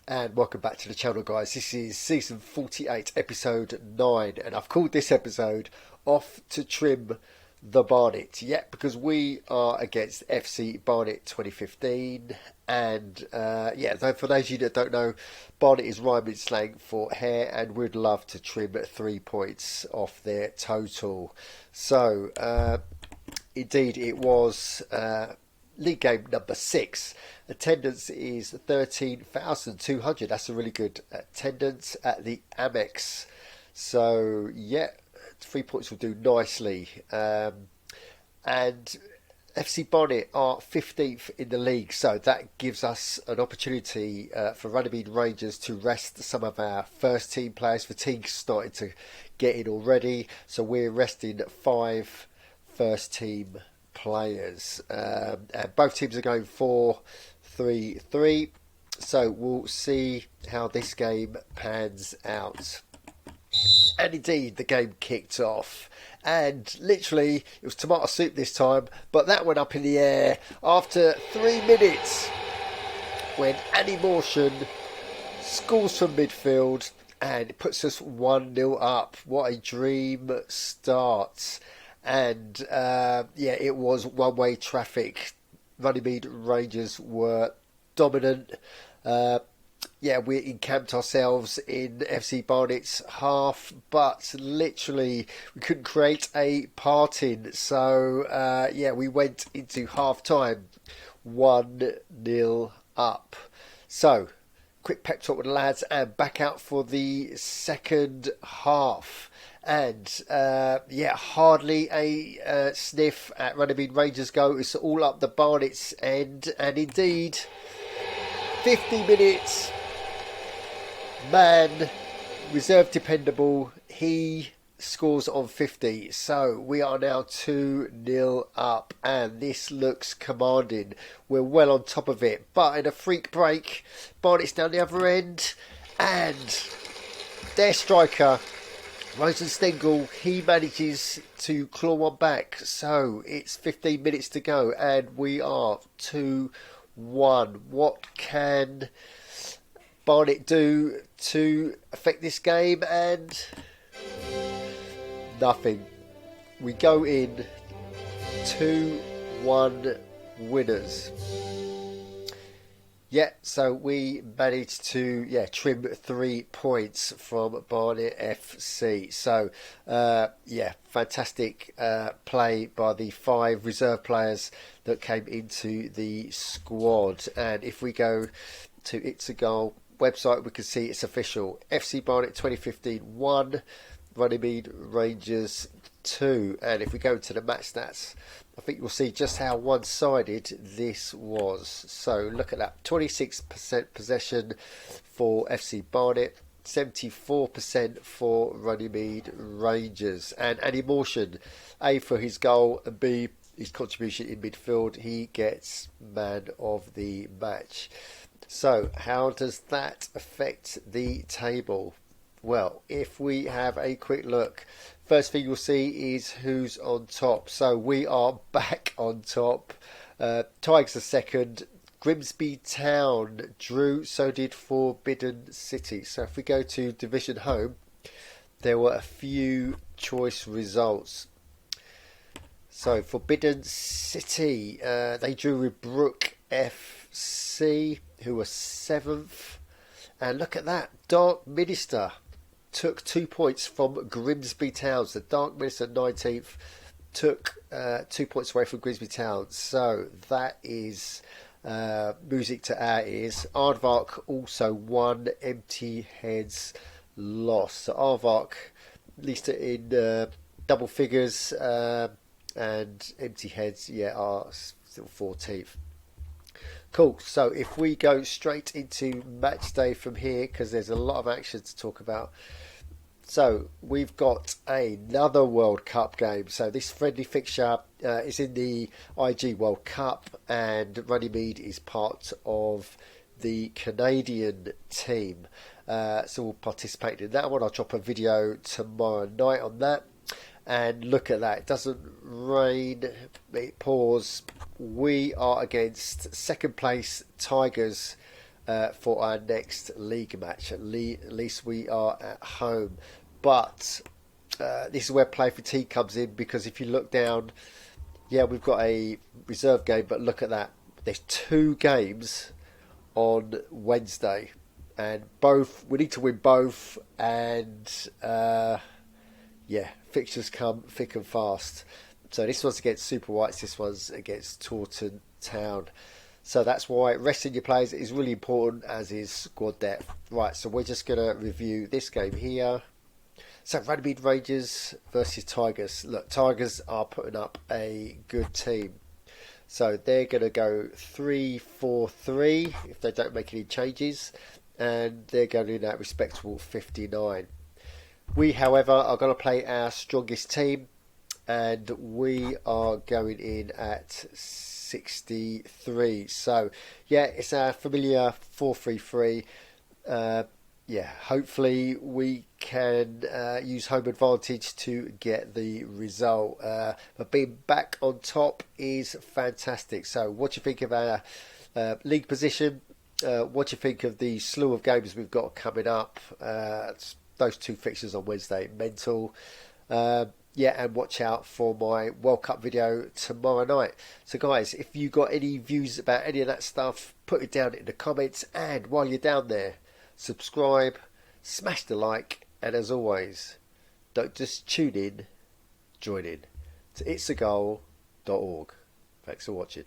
And welcome back to the channel, guys. This is season 48, episode 9, and I've called this episode Off to Trim the Barnet. Yeah, because we are against FC Barnet 2015, and for those of you that don't know, Barnet is Runnymede slang for hair, and we'd love to trim 3 points off their total. So, indeed, it was league game number 6. Attendance is 13,200. That's a really good attendance at the Amex. So, yeah, 3 points will do nicely. And FC Barnet are 15th in the league, so that gives us an opportunity for Runnymede Rangers to rest some of our first team players. Fatigue's starting to get in already, so we're resting 5 first team players. And both teams are going 4-3-3, so we'll see how this game pans out. And indeed, the game kicked off, and literally it was tomato soup this time, but that went up in the air after 3 minutes when Annie Morshan scores from midfield and it puts us 1-0 up. What a dream start. And it was one-way traffic. Runnymede Rangers were dominant. We encamped ourselves in FC Barnet's half, but literally we couldn't create a part-in. So, we went into half-time 1-0 up. So, quick pep talk with the lads and back out for the second half. And hardly a sniff at Runnymede Rangers go. It's all up the Barnet's end, and indeed 50 minutes, man, reserve dependable, he scores on 50. So we are now 2-0 up, and this looks commanding. We're well on top of it, but in a freak break, Barnet's down the other end, and their striker Rosenstengel, he manages to claw one back. So it's 15 minutes to go and we are 2-1. What can Barnet do to affect this game? And nothing. We go in 2-1 winners. Yeah, so we managed to trim 3 points from Barnet FC. So, fantastic play by the 5 reserve players that came into the squad. And if we go to It's a Goal website, we can see it's official. FC Barnet 2015 1, Runnymede Rangers 2. And if we go to the match stats, I think you'll see just how one-sided this was. So look at that, 26% possession for FC Barnet, 74% for Runnymede Rangers. And Annie Morshan, A for his goal and B his contribution in midfield, he gets man of the match. So how does that affect the table? Well, if we have a quick look, first thing you'll see is who's on top. So we are back on top. Tigers are second. Grimsby Town drew, so did Forbidden City. So if we go to Division Home, there were a few choice results. So Forbidden City, they drew with Brook FC, who were 7th. And look at that, Dark Minister took 2 points from Grimsby Town. So Dark Minister 19th took 2 points away from Grimsby Town. So that is music to our ears. Aardvark also won, Empty Heads lost. So Aardvark at least in double figures, and Empty Heads are still 14th. Cool, so if we go straight into match day from here, because there's a lot of action to talk about. So we've got another World Cup game. So this friendly fixture is in the IG World Cup, and Runnymede is part of the Canadian team. So we'll participate in that one. I'll drop a video tomorrow night on that. And look at that, it doesn't rain, it pours. We are against second place Tigers for our next league match. At least we are at home. But this is where play fatigue comes in, because if you look down, yeah, we've got a reserve game, but look at that. There's 2 games on Wednesday, and both we need to win both, and yeah, fixtures come thick and fast. So this one's against Super Whites, this one's against Taunton Town. So that's why resting your players is really important, as is squad depth. Right, so we're just going to review this game here. So Runnymede Rangers versus Tigers. Look, Tigers are putting up a good team. So they're going to go 3-4-3 if they don't make any changes. And they're going in at respectable 59. We, however, are going to play our strongest team. And we are going in at 63. So, yeah, it's our familiar 4-3-3. Yeah, hopefully we can use home advantage to get the result. But being back on top is fantastic. So, what do you think of our league position? What do you think of the slew of games we've got coming up? Those 2 fixtures on Wednesday, mental. Yeah, and watch out for my World Cup video tomorrow night. So guys, if you got any views about any of that stuff, put it down in the comments. And while you're down there, subscribe, smash the like, and as always, don't just tune in, join in to itsthegoal.org. Thanks for watching.